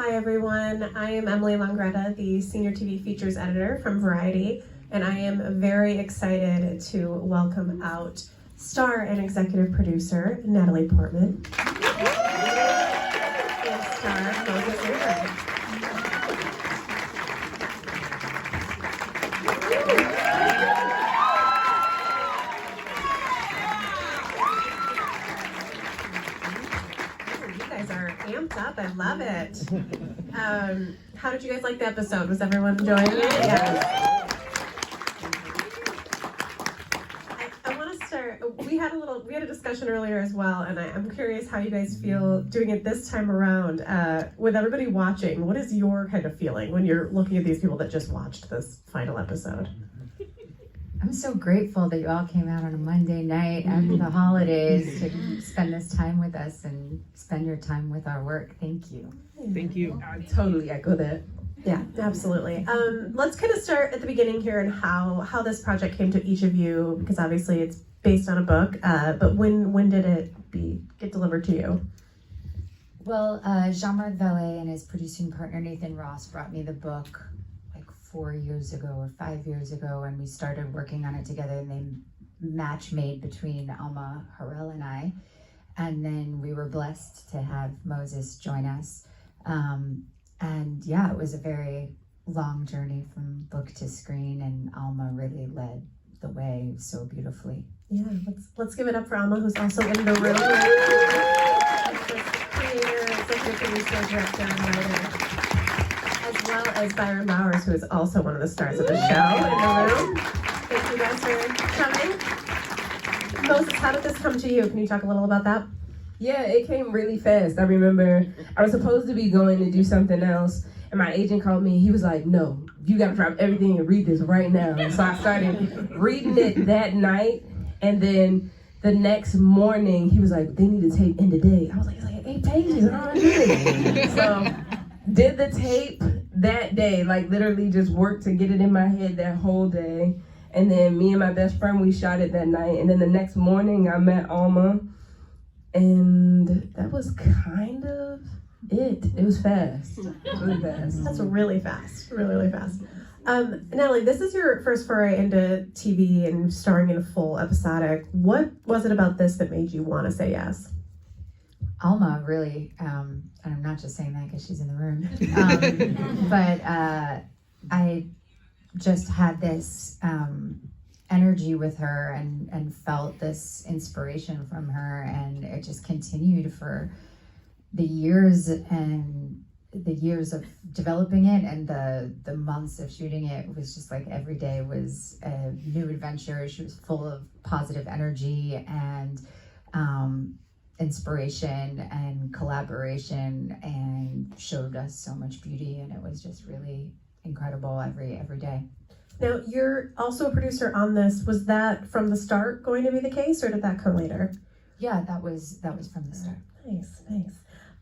Hi everyone, I am Emily Longretta, the Senior TV Features Editor from Variety, and I am very excited to welcome out star and executive producer Natalie Portman and star Moses Ingram. Amped up, I love it. How did you guys like the episode? Was everyone enjoying it? Yes. I want to start. We had a discussion earlier as well, and I'm curious how you guys feel doing it this time around with everybody watching. What is your kind of feeling when you're looking at these people that just watched this final episode? I'm so grateful that you all came out on a Monday night after the holidays to spend this time with us and spend your time with our work. Thank you. Thank you. I totally echo that. Yeah, absolutely. Let's kind of start at the beginning here and how this project came to each of you, because obviously it's based on a book, but when did it get delivered to you? Well, Jean-Marc Vallée and his producing partner Nathan Ross brought me the book 4 years ago or 5 years ago, and we started working on it together, and they match made between Alma Har'el and I, and then we were blessed to have Moses join us, and yeah, it was a very long journey from book to screen, and Alma really led the way so beautifully. Yeah, let's give it up for Alma, who's also in the room. Creator, executive producer, director, and writer, as well as Byron Bowers, who is also one of the stars of the show in the room. Thank you guys for coming. Moses, how did this come to you? Can you talk a little about that? Yeah, it came really fast. I remember I was supposed to be going to do something else, and my agent called me. He was like, no, you got to drop everything and read this right now. And so I started reading it that night, and then the next morning, he was like, they need a tape in today. I was like, it's like 8 pages. I don't know. So did the tape that day, literally just worked to get it in my head that whole day. And then me and my best friend, we shot it that night. And then the next morning I met Alma, and that was kind of it. It was fast. It was really fast. That's really fast, really fast. Natalie, this is your first foray into TV and starring in a full episodic. What was it about this that made you want to say yes? Alma really, and I'm not just saying that because she's in the room, but I just had this energy with her and felt this inspiration from her, and it just continued for the years and the years of developing it and the months of shooting it. It was just like every day was a new adventure. She was full of positive energy and inspiration and collaboration, and showed us so much beauty, and it was just really incredible every day. Now, you're also a producer on this. Was that from the start going to be the case, or did that come later? Yeah, that was from the start. Nice.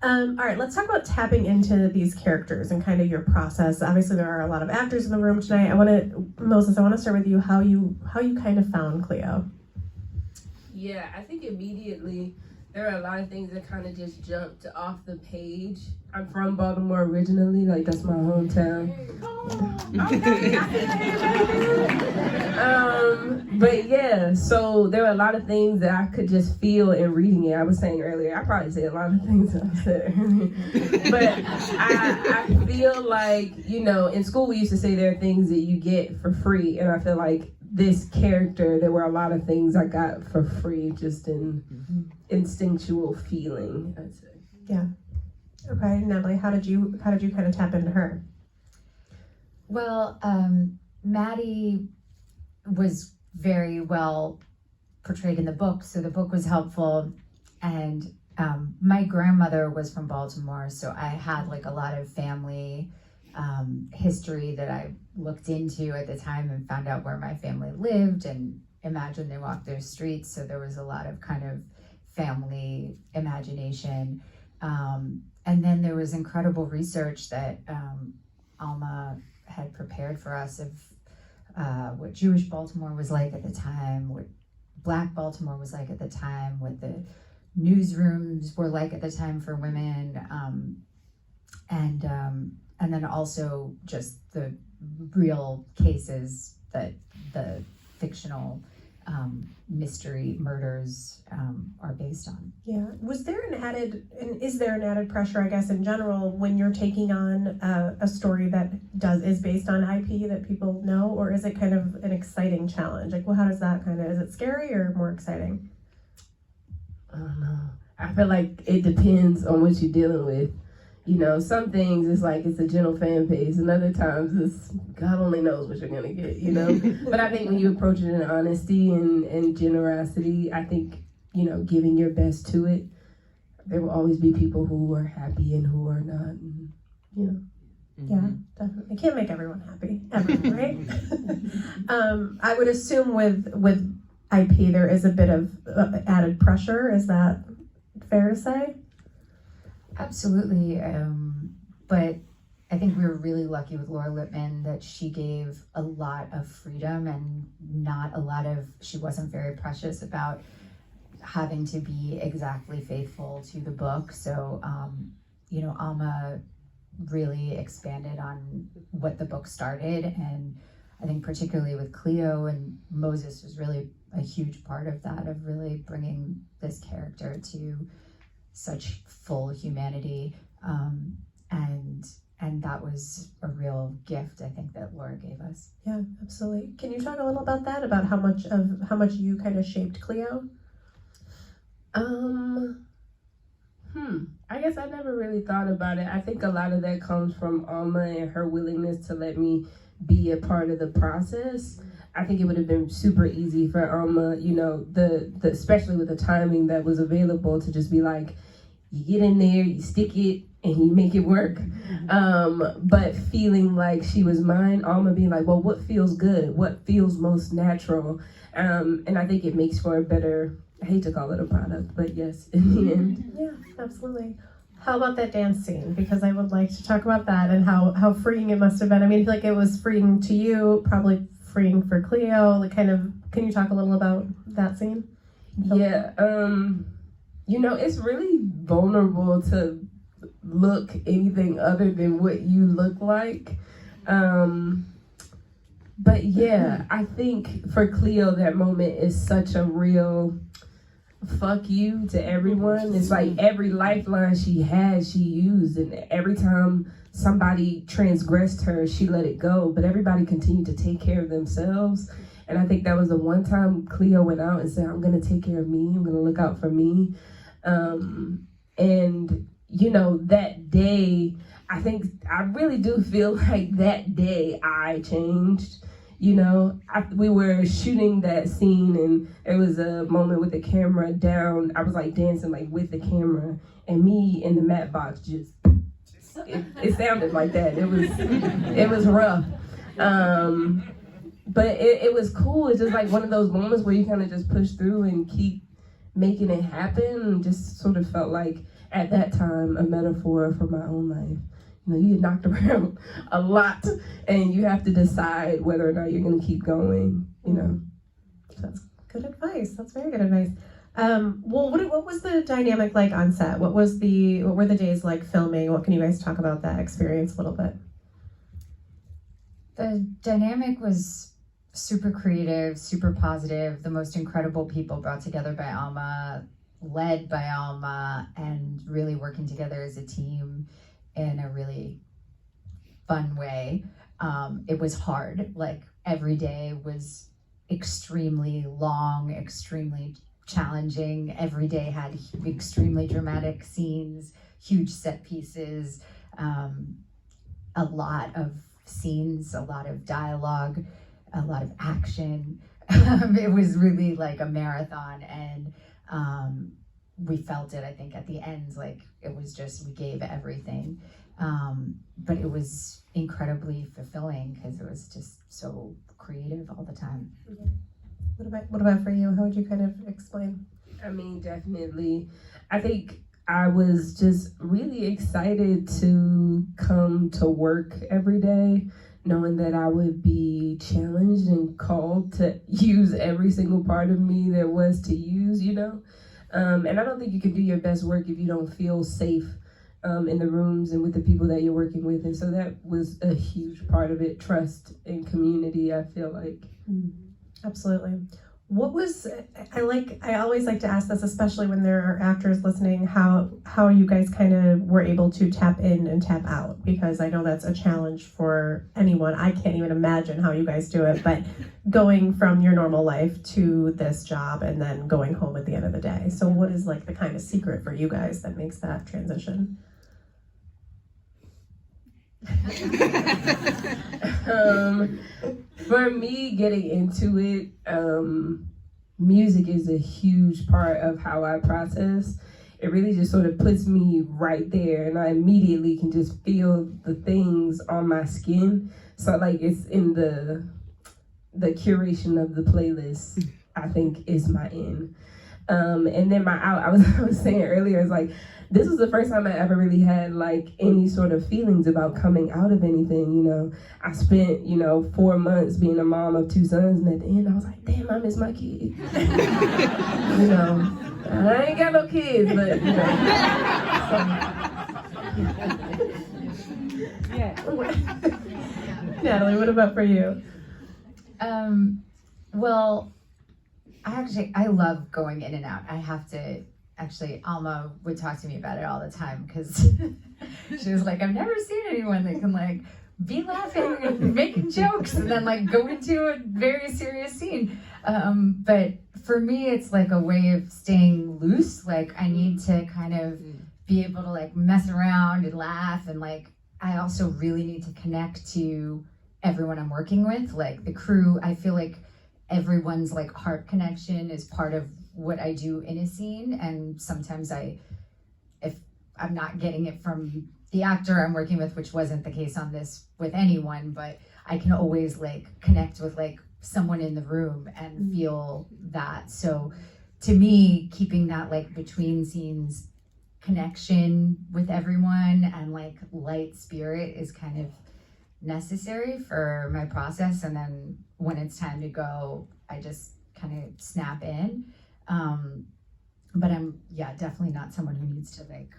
All right, let's talk about tapping into these characters and kind of your process. Obviously, there are a lot of actors in the room tonight. Moses, I want to start with you. How you kind of found Cleo? Yeah, I think immediately there are a lot of things that kind of just jumped off the page. I'm from Baltimore originally, that's my hometown. But yeah, so there were a lot of things that I could just feel in reading it. I was saying earlier, I probably said a lot of things that I said earlier. But I feel like, in school we used to say there are things that you get for free, and I feel like this character, there were a lot of things I got for free, just in instinctual feeling, I'd say. Yeah. Okay, Natalie, how did you kind of tap into her? Well, Maddie was very well portrayed in the book, so the book was helpful. And my grandmother was from Baltimore, so I had a lot of family history that I looked into at the time and found out where my family lived and imagined they walked their streets. So there was a lot of kind of family imagination. And then there was incredible research that Alma had prepared for us of what Jewish Baltimore was like at the time, what Black Baltimore was like at the time, what the newsrooms were like at the time for women. and then also just the real cases that the fictional mystery murders are based on. Yeah. Was there is there an added pressure, I guess, in general, when you're taking on a story that is based on IP that people know, or is it kind of an exciting challenge? Like, well, how does that is it scary or more exciting? I don't know. I feel like it depends on what you're dealing with. You know, some things it's like it's a gentle fan base, and other times it's God only knows what you're gonna get, you know. But I think when you approach it in honesty and generosity, I think, you know, giving your best to it, there will always be people who are happy and who are not, and, you know. Yeah, definitely. Can't make everyone happy, ever, right? I would assume with IP there is a bit of added pressure. Is that fair to say? Absolutely, but I think we were really lucky with Laura Lippman that she gave a lot of freedom and she wasn't very precious about having to be exactly faithful to the book. So, you know, Alma really expanded on what the book started, and I think particularly with Cleo and Moses was really a huge part of that, of really bringing this character to such full humanity, and that was a real gift, I think, that Laura gave us. Yeah, absolutely. Can you talk a little about that, about how much you kind of shaped Cleo? I guess I never really thought about it. I think a lot of that comes from Alma and her willingness to let me be a part of the process. I think it would have been super easy for Alma, you know, the especially with the timing that was available, to just be like, you get in there, you stick it, and you make it work. But feeling like she was mine, Alma being like, well, what feels good? What feels most natural? And I think it makes for a better, I hate to call it a product, but yes, in the end. Yeah, absolutely. How about that dance scene? Because I would like to talk about that and how freeing it must have been. I mean, I feel like it was freeing to you, probably freeing for Cleo. Like, kind of, can you talk a little about that scene? Yeah, you know, it's really vulnerable to look anything other than what you look like. But yeah, I think for Cleo, that moment is such a real fuck you to everyone. It's like every lifeline she had, she used, and every time somebody transgressed her, she let it go, but everybody continued to take care of themselves. And I think that was the one time Cleo went out and said, I'm gonna take care of me, I'm gonna look out for me. And you know, that day, I really do feel like that day I changed. You know, we were shooting that scene, and there was a moment with the camera down. I was like dancing like with the camera, and me in the matte box just it sounded like that. It was rough, but it was cool. It's just like one of those moments where you kind of just push through and keep making it happen, and just sort of felt like at that time a metaphor for my own life. You know, you get knocked around a lot, and you have to decide whether or not you're going to keep going, you know. That's good advice. That's very good advice. Well, what was the dynamic like on set? What were the days like filming? What can you guys talk about that experience a little bit? The dynamic was super creative, super positive, the most incredible people brought together by Alma, led by Alma, and really working together as a team in a really fun way. It was hard. Like, every day was extremely long, extremely challenging. Every day had extremely dramatic scenes, huge set pieces, a lot of scenes, a lot of dialogue, a lot of action. It was really like a marathon, and we felt it, I think, at the end, like it was just, we gave everything. But it was incredibly fulfilling because it was just so creative all the time. What about for you? How would you kind of explain? I mean, definitely. I think I was just really excited to come to work every day, knowing that I would be challenged and called to use every single part of me there was to use, you know? And I don't think you can do your best work if you don't feel safe in the rooms and with the people that you're working with. And so that was a huge part of it, trust and community, I feel like. Absolutely. What was, I always like to ask this, especially when there are actors listening, how you guys kind of were able to tap in and tap out, because I know that's a challenge for anyone. I can't even imagine how you guys do it, but going from your normal life to this job and then going home at the end of the day. So what is like the kind of secret for you guys that makes that transition? For me, getting into it, music is a huge part of how I process. It really just sort of puts me right there, and I immediately can just feel the things on my skin. So like it's in the curation of the playlist, I think, is my in. And then my out, I was saying earlier, it's like, this was the first time I ever really had like any sort of feelings about coming out of anything, you know. I spent, 4 months being a mom of 2 sons, and at the end I was like, damn, I miss my kid. I ain't got no kids, but, Natalie, what about for you? Well, I love going in and out. I have to, actually, Alma would talk to me about it all the time, because she was like, I've never seen anyone that can like be laughing and making jokes and then like go into a very serious scene. But for me, it's like a way of staying loose. Like I need to kind of be able to like mess around and laugh, and like I also really need to connect to everyone I'm working with, like the crew. I feel like everyone's like heart connection is part of what I do in a scene, and sometimes if I'm not getting it from the actor I'm working with, which wasn't the case on this with anyone, but I can always like connect with like someone in the room and feel that. So to me, keeping that like between scenes connection with everyone and like light spirit is kind of necessary for my process. And then when it's time to go, I just kind of snap in. But I'm definitely not someone who needs to like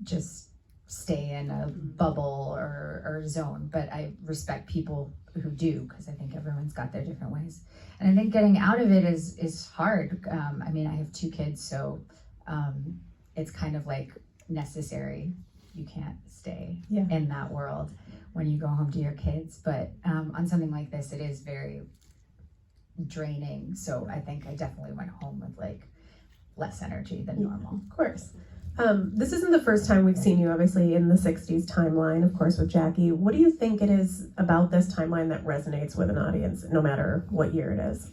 just stay in a bubble or zone, but I respect people who do, because I think everyone's got their different ways. And I think getting out of it is hard. I mean, I have 2 kids, so it's kind of like necessary. You can't stay in that world when you go home to your kids. But on something like this, it is very draining. So I think I definitely went home with like less energy than normal. Of course. This isn't the first time we've seen you, obviously, in the 60s timeline, of course, with Jackie. What do you think it is about this timeline that resonates with an audience, no matter what year it is?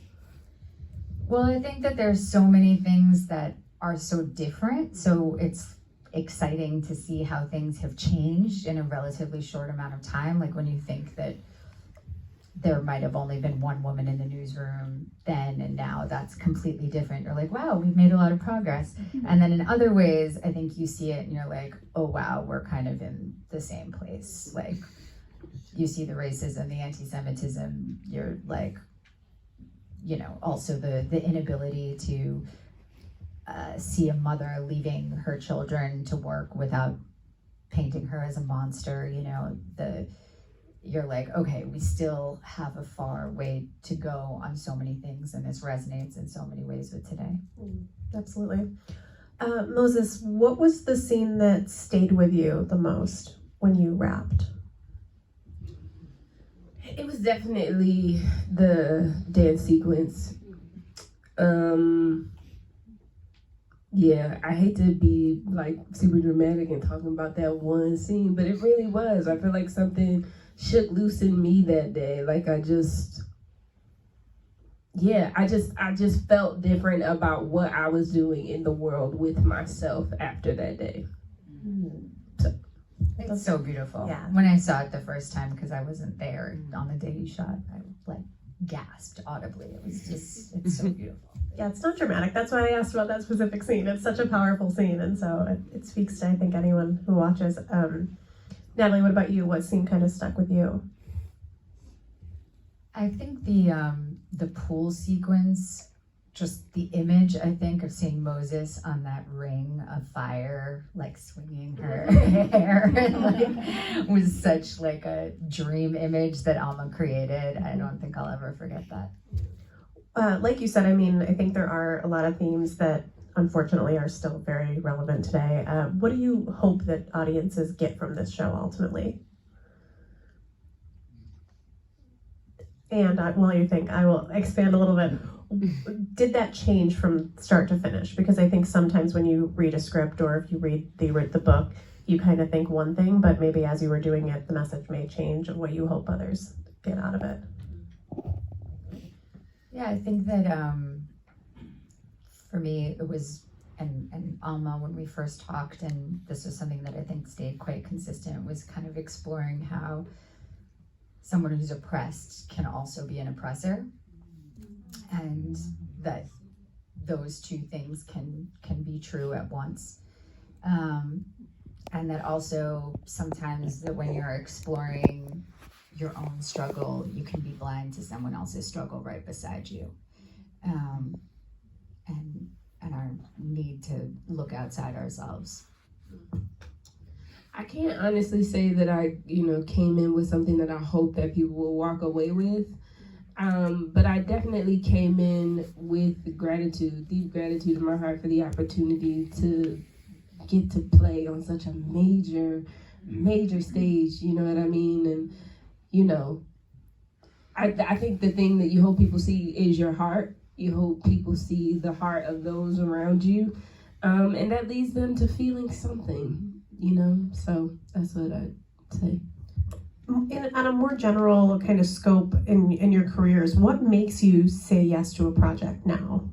Well, I think that there's so many things that are so different. So it's exciting to see how things have changed in a relatively short amount of time. Like when you think that there might have only been one woman in the newsroom then, and now that's completely different. You're like, wow, we've made a lot of progress. And then in other ways, I think you see it and you're like, oh wow, we're kind of in the same place. Like you see the racism, the anti-Semitism, you're like, also the inability to see a mother leaving her children to work without painting her as a monster, you're like, okay, we still have a far way to go on so many things, and this resonates in so many ways with today. Absolutely. Moses, what was the scene that stayed with you the most when you wrapped? It was definitely the dance sequence. I hate to be like super dramatic and talking about that one scene, but it really was. I feel like something shook loose in me that day. Like I just felt different about what I was doing in the world with myself after that day. So. It's so beautiful. Yeah. When I saw it the first time, because I wasn't there on the day you shot, I like gasped audibly. It's so beautiful. Yeah, it's not dramatic. That's why I asked about that specific scene. It's such a powerful scene, and so it speaks to, I think, anyone who watches. Natalie, what about you? What scene kind of stuck with you? I think the pool sequence just the image, I think, of seeing Moses on that ring of fire, like swinging her hair, like, was such like a dream image that Alma created. I don't think I'll ever forget that. Like you said, I mean, I think there are a lot of themes that unfortunately are still very relevant today. What do you hope that audiences get from this show ultimately? And while you think, I will expand a little bit. Did that change from start to finish? Because I think sometimes when you read a script or if you read the book, you kind of think one thing, but maybe as you were doing it, the message may change of what you hope others get out of it. Yeah, I think that for me, it was, and Alma, when we first talked, and this was something that I think stayed quite consistent, was kind of exploring how someone who's oppressed can also be an oppressor, and that those two things can be true at once. And that also sometimes that when you're exploring your own struggle, you can be blind to someone else's struggle right beside you. And our need to look outside ourselves. I can't honestly say that I, came in with something that I hope that people will walk away with. But I definitely came in with gratitude, deep gratitude in my heart for the opportunity to get to play on such a major stage, you know what I mean? And, I think the thing that you hope people see is your heart. You hope people see the heart of those around you. And that leads them to feeling something, So that's what I'd say. On a more general kind of scope in your careers, what makes you say yes to a project now?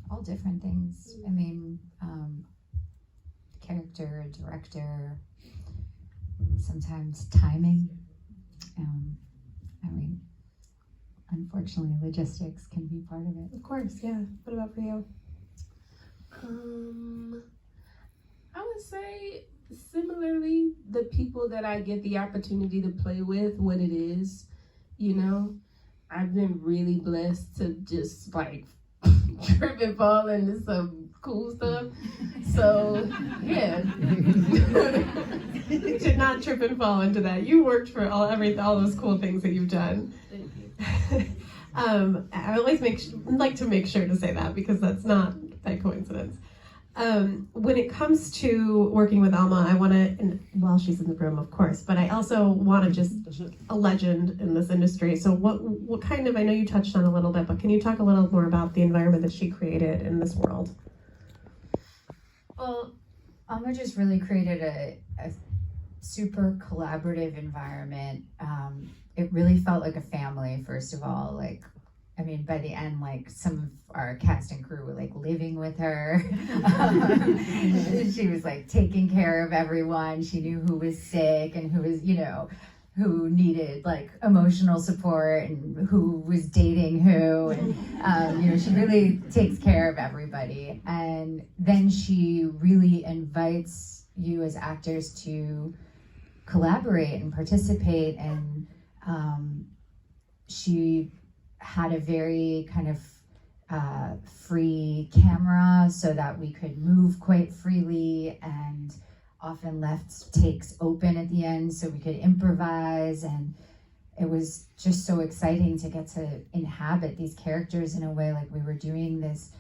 All different things. I mean, character, director, sometimes timing. Unfortunately, logistics can be part of it. Of course, yeah. What about for you? I would say similarly, the people that I get the opportunity to play with, what it is, I've been really blessed to just like trip and fall into some cool stuff. So, yeah. You did not trip and fall into that. You worked for all those cool things that you've done. I always like to make sure to say that because that's not by coincidence. When it comes to working with Alma, I want to, she's in the room, of course, but I also want to just a legend in this industry. So what kind of, I know you touched on a little bit, but can you talk a little more about the environment that she created in this world? Well, Alma just really created a super collaborative environment. It really felt like a family, first of all. By the end, some of our cast and crew were living with her. She was taking care of everyone. She knew who was sick and who was, who needed emotional support and who was dating who. And, she really takes care of everybody. And then she really invites you as actors to collaborate and participate. And she had a very kind of free camera so that we could move quite freely, and often left takes open at the end so we could improvise. And it was just so exciting to get to inhabit these characters in a way we were doing this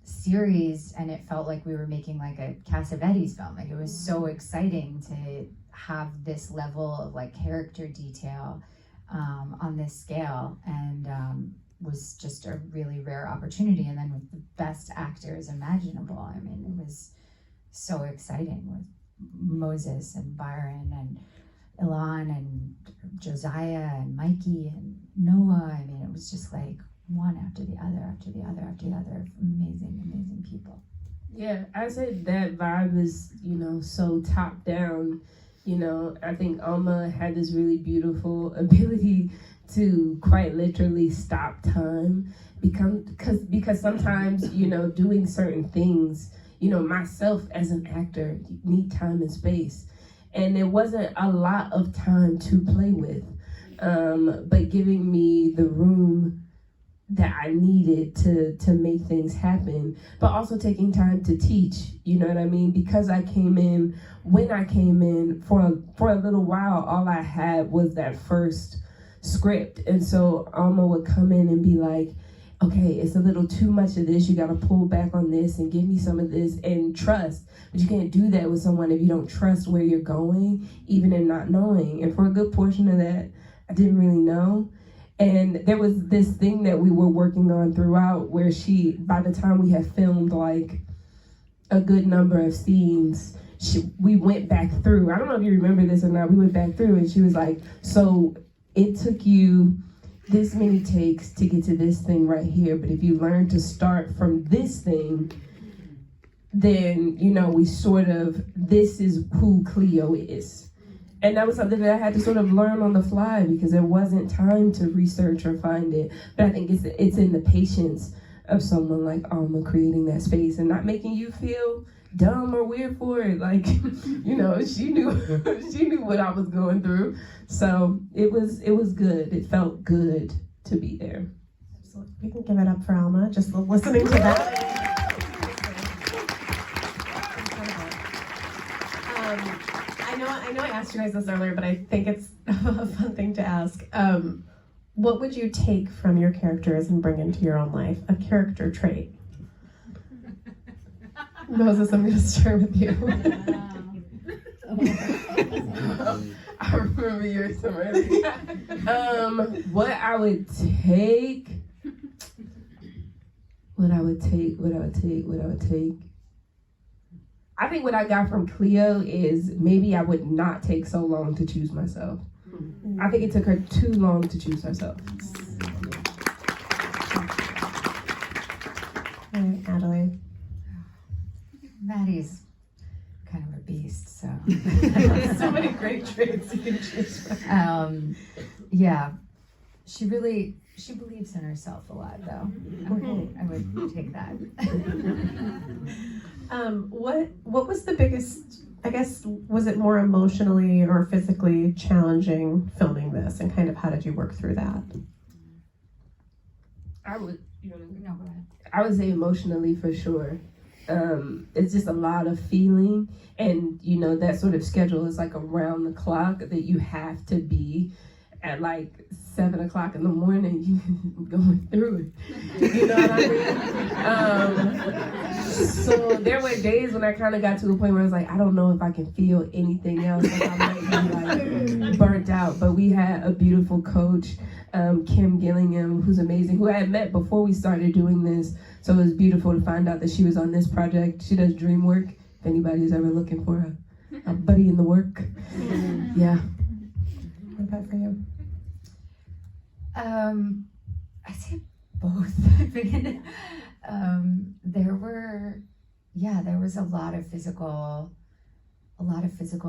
series, and it felt like we were making a Cassavetes film. It was so exciting to have this level of character detail on this scale, and was just a really rare opportunity. And then with the best actors imaginable, it was so exciting with Moses and Byron and Ilan and Josiah and Mikey and Noah. It was just one after the other, after the other, after the other. Amazing people. Yeah, I said that vibe is, so top down. I think Alma had this really beautiful ability to quite literally stop time because sometimes, doing certain things, myself as an actor, need time and space. And there wasn't a lot of time to play with. but giving me the room that I needed to make things happen, but also taking time to teach, you know what I mean? Because when I came in for a little while, all I had was that first script. And so Alma would come in and be like, okay, it's a little too much of this, you gotta pull back on this and give me some of this and trust. But you can't do that with someone if you don't trust where you're going, even in not knowing. And for a good portion of that, I didn't really know. And there was this thing that we were working on throughout where by the time we had filmed like a good number of scenes, we went back through. I don't know if you remember this or not. We went back through and she was like, so it took you this many takes to get to this thing right here. But if you learn to start from this thing, then, this is who Cleo is. And that was something that I had to sort of learn on the fly because there wasn't time to research or find it. But I think it's in the patience of someone like Alma creating that space and not making you feel dumb or weird for it. Like, she knew what I was going through. So it was good. It felt good to be there. Absolutely. We can give it up for Alma, just listening to that. I know I asked you guys this earlier, but I think it's a fun thing to ask. What would you take from your characters and bring into your own life? A character trait. Moses, I'm going to start with you. I remember yours already. What I would take. I think what I got from Cleo is maybe I would not take so long to choose myself. I think it took her too long to choose herself. All right, Natalie. Maddie's kind of a beast, so. So many great traits you can choose from. Yeah, she believes in herself a lot, though. I would take that. What was the biggest, I guess, was it more emotionally or physically challenging filming this, and kind of how did you work through that? I would No, go ahead. I would say emotionally for sure. It's just a lot of feeling, and that sort of schedule is like around the clock that you have to be at like 7 o'clock in the morning going through it. You know what I mean? So there were days when I kind of got to a point where I was like, I don't know if I can feel anything else. Like I might be like burnt out. But we had a beautiful coach, Kim Gillingham, who's amazing, who I had met before we started doing this. So it was beautiful to find out that she was on this project. She does dream work, if anybody's ever looking for a buddy in the work. Yeah. What about for you? I'd say both. There was a lot of physical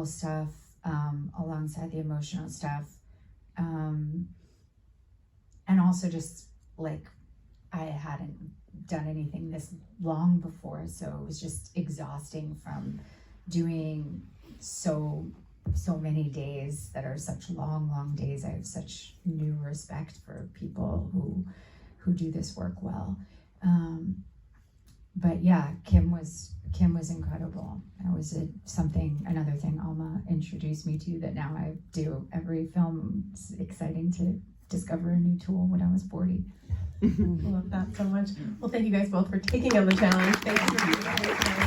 stuff alongside the emotional stuff, and also just like I hadn't done anything this long before, so it was just exhausting from doing so many days that are such long days. I have such new respect for people who do this work well. But yeah, Kim was incredible. That was another thing Alma introduced me to that now I do every film. It's exciting to discover a new tool when I was 40. I love that so much. Well, thank you guys both for taking on the challenge. Thank you for being here.